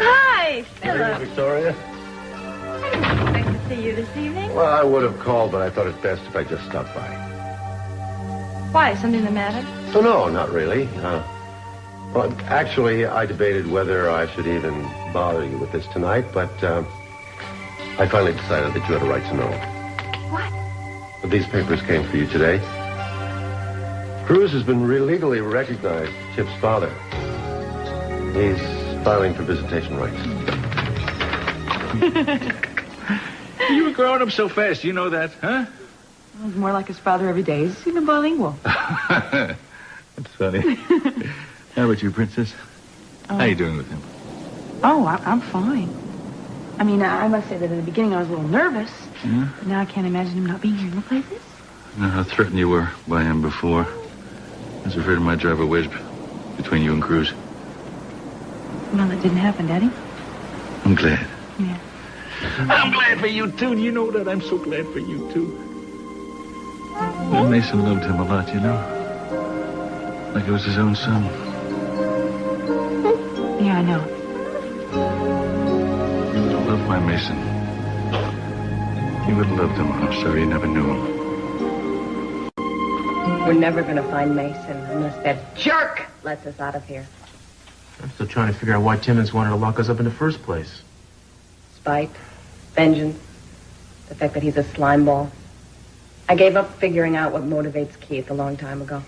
Hi, Philip. Hey, Victoria. I didn't expect to see you this evening. Well, I would have called, but I thought it best if I just stopped by. Why? Something the matter? Oh, no, not really. Well, actually, I debated whether I should even bother you with this tonight, but I finally decided that you had a right to know. What? But these papers came for you today. Cruz has been legally recognized as Chip's father. He's filing for visitation rights. You were growing up so fast, you know that, huh? He's more like his father every day. He's even bilingual. That's funny. How about you, Princess? How you doing with him? Oh, I'm fine. I mean, I must say that at the beginning I was a little nervous. Yeah? But now I can't imagine him not being here. No places? I know how threatened you were by him before. I was afraid I might drive a wedge between you and Cruz. Well, that didn't happen, Daddy. I'm glad. Yeah. I'm glad for you, too. You know that. I'm so glad for you, too. And Mason loved him a lot, you know. Like it was his own son. Yeah, I know. You would have loved my Mason. You would have loved him. I'm sorry you never knew him. We're never going to find Mason unless that jerk lets us out of here. I'm still trying to figure out why Timmons wanted to lock us up in the first place. Spite, vengeance, the fact that he's a slime ball. I gave up figuring out what motivates Keith a long time ago.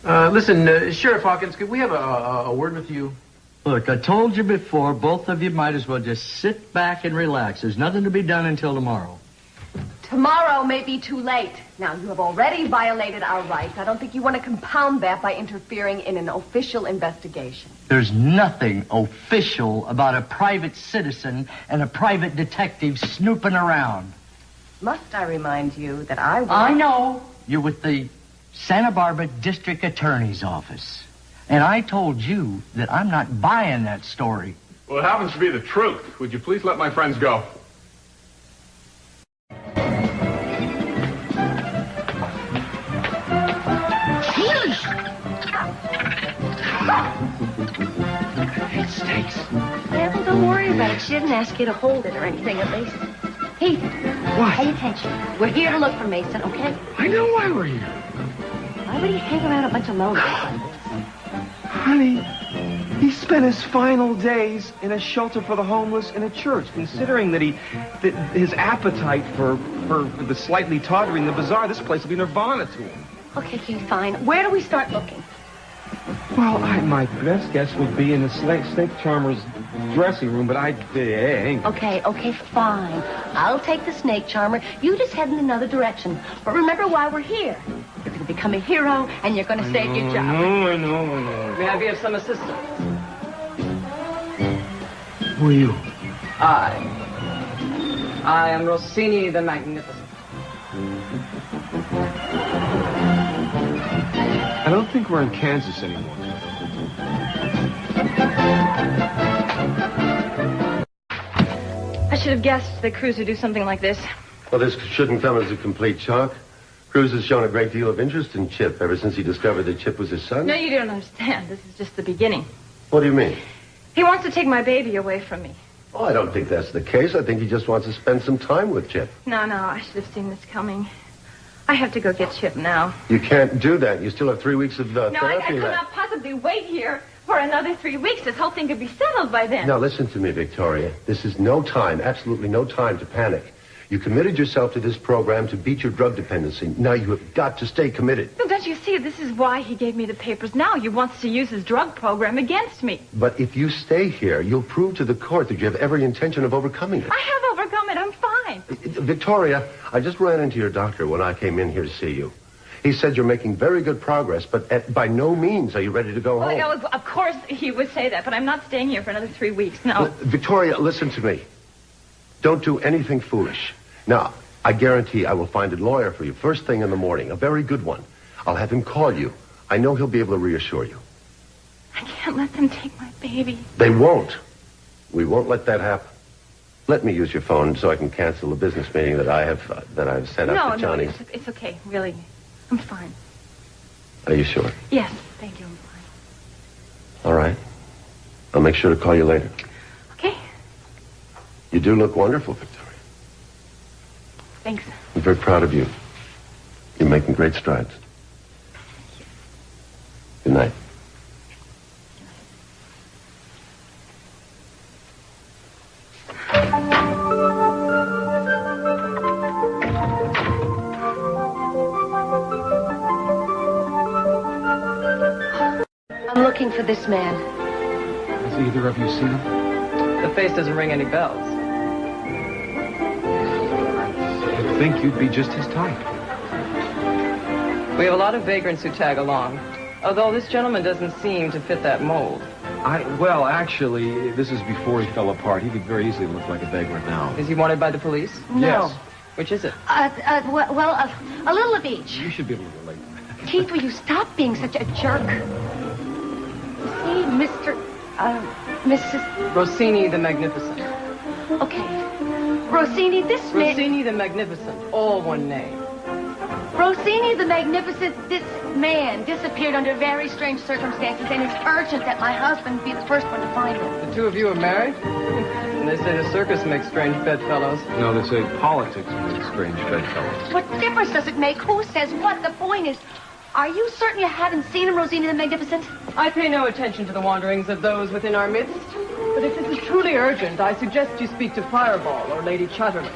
Listen, Sheriff Hawkins, could we have a word with you? Look, I told you before, both of you might as well just sit back and relax. There's nothing to be done until tomorrow. Tomorrow may be too late. Now, you have already violated our rights. I don't think you want to compound that by interfering in an official investigation. There's nothing official about a private citizen and a private detective snooping around. Must I remind you that I know. You're with the Santa Barbara District Attorney's Office. And I told you that I'm not buying that story. Well, it happens to be the truth. Would you please let my friends go? It stinks. Yeah, well, don't worry about it. She didn't ask you to hold it or anything, at least. Heath, pay attention. We're here to look for Mason, okay? I know why we're here. Why would he hang around a bunch of loners like this? Honey, he spent his final days in a shelter for the homeless in a church, considering that his appetite for the slightly tawdry and the bizarre, this place will be nirvana to him. Okay, Keith, fine. Where do we start looking? Well, my best guess would be in the snake charmer's dressing room, but ain't. Okay, fine. I'll take the snake charmer. You just head in another direction. But remember why we're here. You're going to become a hero, and you're going to save your job. I know. May I be of some assistance? Who are you? I am Rossini the Magnificent. I don't think we're in Kansas anymore. I should have guessed that Cruz would do something like this. Well, this shouldn't come as a complete shock. Cruz has shown a great deal of interest in Chip ever since he discovered that Chip was his son. No, you don't understand. This is just the beginning. What do you mean? He wants to take my baby away from me. Oh, I don't think that's the case. I think he just wants to spend some time with Chip. No, I should have seen this coming. I have to go get Chip now. You can't do that. You still have 3 weeks of No, I therapy could left. not possibly wait here for another 3 weeks. This whole thing could be settled by then. Now, listen to me, Victoria. This is no time, absolutely no time to panic. You committed yourself to this program to beat your drug dependency. Now you have got to stay committed. No, don't you see? This is why he gave me the papers. Now he wants to use his drug program against me. But if you stay here, you'll prove to the court that you have every intention of overcoming it. I have overcome it. I'm fine. Victoria, I just ran into your doctor when I came in here to see you. He said you're making very good progress, but by no means are you ready to go home. Well, of course he would say that, but I'm not staying here for another 3 weeks. No. Victoria, listen to me. Don't do anything foolish. Now, I guarantee I will find a lawyer for you first thing in the morning, a very good one. I'll have him call you. I know he'll be able to reassure you. I can't let them take my baby. They won't. We won't let that happen. Let me use your phone so I can cancel the business meeting that I've set up with Johnny. No, it's okay. Really, I'm fine. Are you sure? Yes, thank you. I'm fine. All right. I'll make sure to call you later. Okay. You do look wonderful, Victoria. Thanks. I'm very proud of you. You're making great strides. Good night. I'm looking for this man. Has either of you seen him? The face doesn't ring any bells. You'd think you'd be just his type. We have a lot of vagrants who tag along, although this gentleman doesn't seem to fit that mold. Well, actually, this is before he fell apart. He could very easily look like a vagrant now. Is he wanted by the police? No. Yes. Which is it? A little of each. You should be able to relate. Keith, will you stop being such a jerk? See, Mrs. Rossini the Magnificent. Okay. Rossini, this man... Rossini the Magnificent, all one name. Rossini the Magnificent, this man disappeared under very strange circumstances, and it's urgent that my husband be the first one to find him. The two of you are married? And they say the circus makes strange bedfellows. No, they say politics makes strange bedfellows. What difference does it make? Who says what? The point is, are you certain you haven't seen him, Rossini the Magnificent? I pay no attention to the wanderings of those within our midst. But if this is truly urgent, I suggest you speak to Fireball or Lady Chatterley.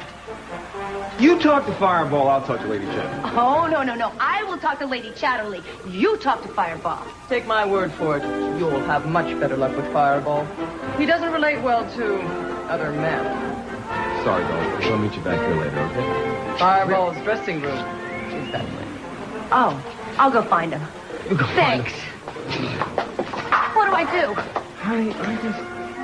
You talk to Fireball, I'll talk to Lady Chatterley. Oh, no. I will talk to Lady Chatterley. You talk to Fireball. Take my word for it, you'll have much better luck with Fireball. He doesn't relate well to other men. Sorry, Dolph. I'll meet you back here later, okay? Fireball's dressing room is that way. Oh, I'll go find him. You go Thanks. What do I do? Honey, I just...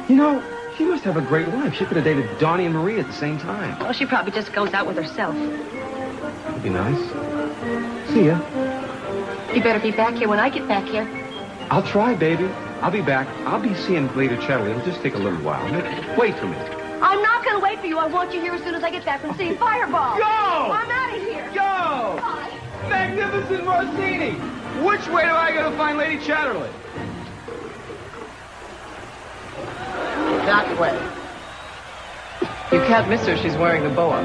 You know, she must have a great life. She could have dated Donnie and Marie at the same time. Well, she probably just goes out with herself. That'd be nice. See ya. You better be back here when I get back here. I'll try, baby. I'll be back. I'll be seeing Lady Chatterley. It'll just take a little while. Wait for me. I'm not going to wait for you. I want you here as soon as I get back from seeing Fireball. Go! I'm out of here. Go! Bye. Magnificent Rossini! Which way do I go to find Lady Chatterley? That way. You can't miss her. She's wearing the boa.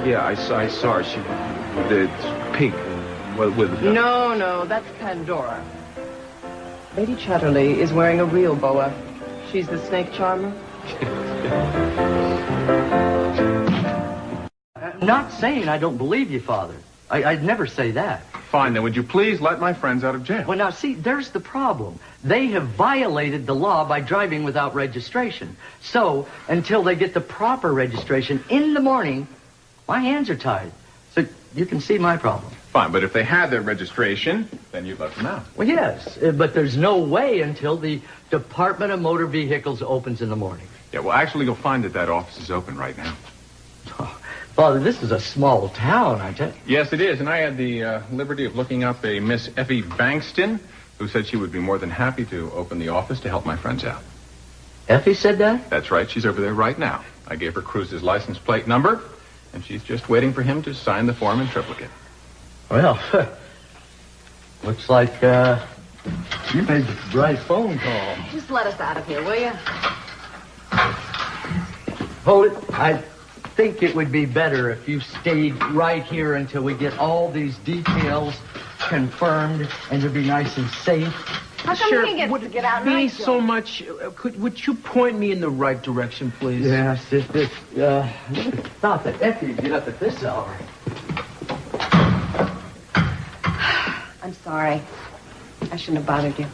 Yeah, I saw her. She... It's pink. With... No, that's Pandora. Lady Chatterley is wearing a real boa. She's the snake charmer. I'm not saying I don't believe you, Father. I'd never say that. Fine, then would you please let my friends out of jail? Well, now, see, there's the problem. They have violated the law by driving without registration. So, until they get the proper registration in the morning, my hands are tied. So, you can see my problem. Fine, but if they had their registration, then you'd let them out. Well, yes, but there's no way until the Department of Motor Vehicles opens in the morning. Yeah, well, actually, you'll find that office is open right now. Oh, Father, this is a small town, I tell you. Yes, it is, and I had the liberty of looking up a Miss Effie Bankston, who said she would be more than happy to open the office to help my friends out. Effie said that? That's right, she's over there right now. I gave her Cruz's license plate number, and she's just waiting for him to sign the form in triplicate. Well, looks like you made the right phone call. Just let us out of here, will you? Hold it. I think it would be better if you stayed right here until we get all these details confirmed and to be nice and safe. How come he gets to get out and I Be don't? so much... would you point me in the right direction, please? Yes, stop it. Effie, get up at this hour. I'm sorry. I shouldn't have bothered you.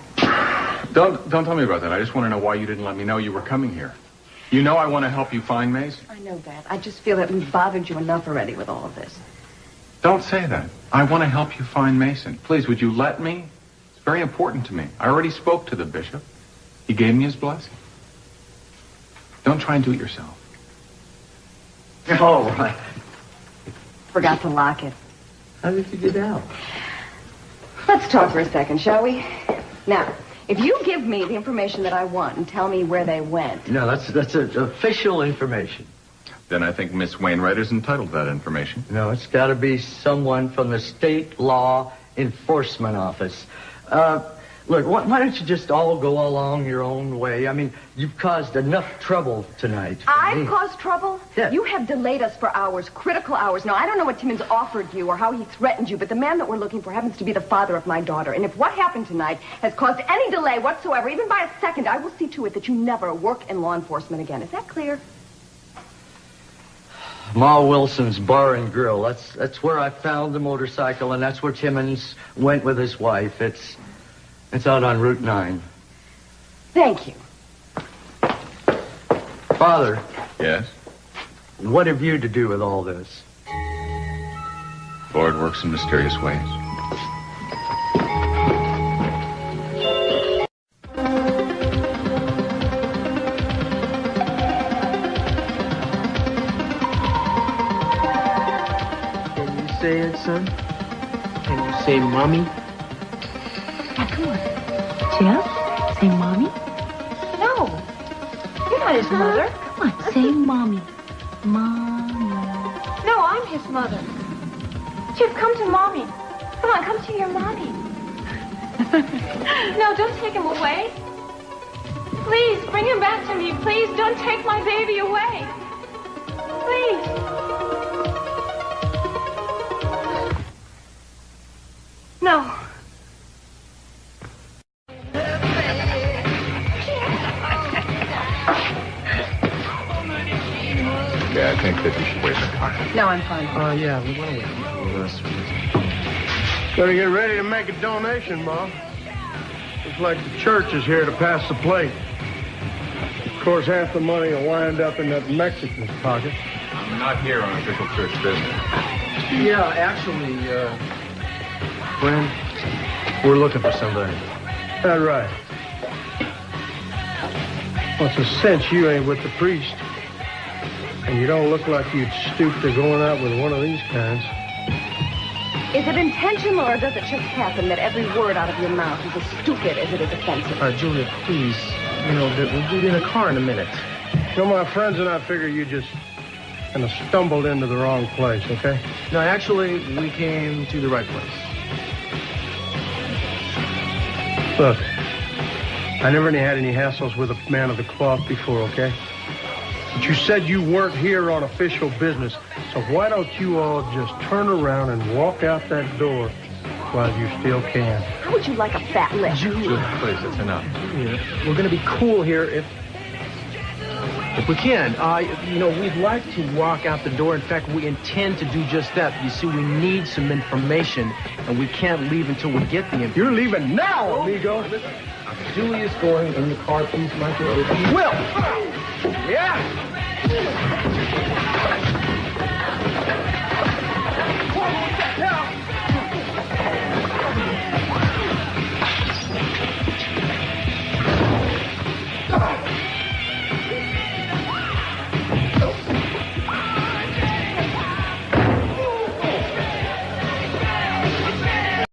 Don't tell me about that. I just want to know why you didn't let me know you were coming here. You know I want to help you find Maze? I know that. I just feel that we've bothered you enough already with all of this. Don't say that. I want to help you find Mason. Please, would you let me? It's very important to me. I already spoke to the bishop. He gave me his blessing. Don't try and do it yourself. All right. Forgot to lock it. How did you get out? Let's talk for a second, shall we? Now, if you give me the information that I want and tell me where they went... No, that's official information. Then I think Miss Wainwright is entitled to that information. No, it's got to be someone from the State Law Enforcement Office. Look, why don't you just all go along your own way? I mean, you've caused enough trouble tonight. I've caused trouble? Yeah. You have delayed us for hours, critical hours. Now, I don't know what Timmons offered you or how he threatened you, but the man that we're looking for happens to be the father of my daughter. And if what happened tonight has caused any delay whatsoever, even by a second, I will see to it that you never work in law enforcement again. Is that clear? Ma Wilson's Bar and Grill. That's where I found the motorcycle, and that's where Timmons went with his wife. It's out on Route 9. Thank you. Father. Yes? What have you to do with all this? Lord works in mysterious ways. Can you say it, son? Can you say mommy? Now, come on. Jeff, say mommy. No. You're not his mother. Come on, say mommy. Mommy. No, I'm his mother. Jeff, come to mommy. Come on, come to your mommy. No, don't take him away. Please, bring him back to me. Please, don't take my baby away. Please. No. Yeah, I think that you should wait in the car. No, I'm fine. Yeah, we want to wait for us. Better get ready to make a donation, Mom. Looks like the church is here to pass the plate. Of course, half the money will wind up in that Mexican's pocket. I'm not here on official church business. Yeah, actually, friend, we're looking for somebody. That right. Well, it's a cinch you ain't with the priest. And you don't look like you'd stoop to going out with one of these kinds. Is it intentional or does it just happen that every word out of your mouth is as stupid as it is offensive? Julia, please. You know, we'll be in a car in a minute. You know, my friends and I figure you just kind of stumbled into the wrong place, okay? No, actually, we came to the right place. Look, I never had any hassles with a man of the cloth before, okay? But you said you weren't here on official business, so why don't you all just turn around and walk out that door while you still can? How would you like a fat lip? Julia, please, it's enough. Yeah, we're going to be cool here if we can. You know, we'd like to walk out the door. In fact, we intend to do just that. You see, we need some information, and we can't leave until we get the information. You're leaving now, amigo. Julia's going in the car. Please, Michael. Will! Yeah!